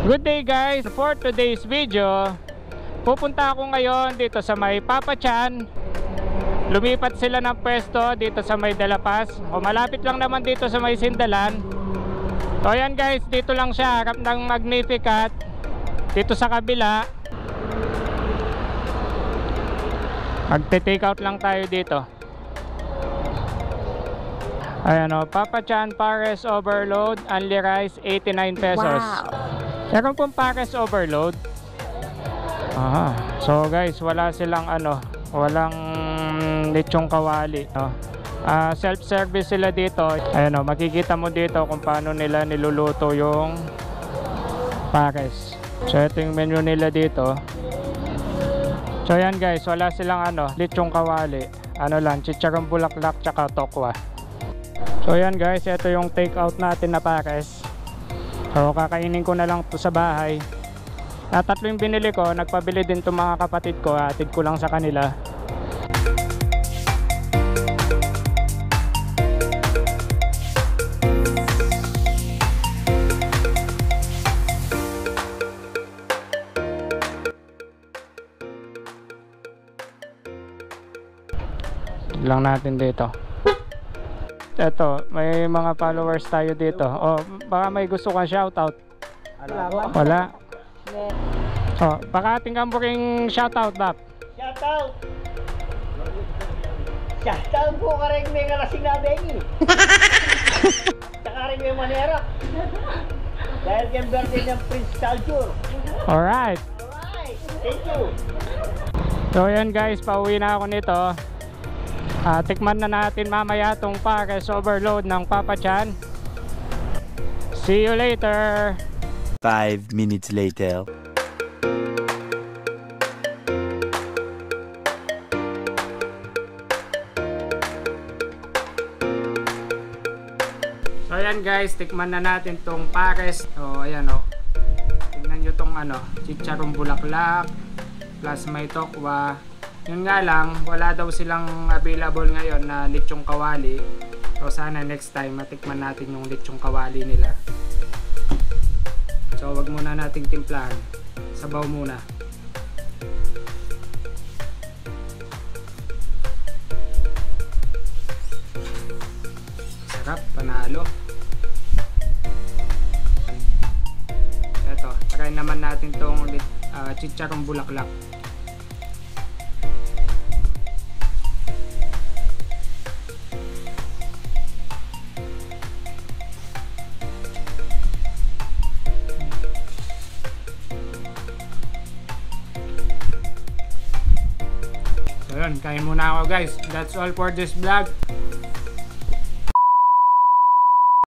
Good day guys, for today's video pupunta ako ngayon dito sa may Papa Chan. Lumipat sila ng pwesto dito sa may Dalapas, o malapit lang naman dito sa may Sindalan. So ayan guys, dito lang siya, harap ng Magnificat, dito sa kabila. Magte-take out lang tayo dito. Ayan o, Papa Chan Pares Overload, only rice 89 pesos. Wow. Meron pong Pares Overload. Aha. So guys, wala silang walang lechong kawali, no? Self-service sila dito. Ayan o, makikita mo dito kung paano nila niluluto yung Pares. So ito yung menu nila dito. So yan guys, wala silang lechong kawali. Lang, chicharong bulaklak tsaka tokwa. So yan guys, ito yung take out natin na Pares. So kakainin ko na lang to sa bahay. Tatlo yung binili ko, nagpabili din itong mga kapatid ko, atid ko lang sa kanila. Lang natin dito. Eto, may mga followers tayo dito. Oh, baka may gusto kang shoutout. Wala. Oh, baka ating kambuking shoutout, Bap. Shoutout! Shoutout po ka rin may kalasing na bengi. Tsaka rin may manera. Dahil kayong birthday ng Prince Culture. Alright. Alright, thank you. So yan guys, pauwi na ako nito. Tikman na natin mamaya tong Pares Overload ng Papa Chan. See you later. 5 minutes later. So ayan guys, tikman na natin tong Pares. So ayan o. Tingnan nyo tong chicharong bulaklak plus may tokwa. Yun nga lang, wala daw silang available ngayon na lechong kawali. So sana next time matikman natin yung lechong kawali nila. So wag muna nating timplahan. Sabaw muna. Sarap, panalo. Eto, try naman natin tong chicharong bulaklak. So yun, kain muna ako guys. That's all for this vlog.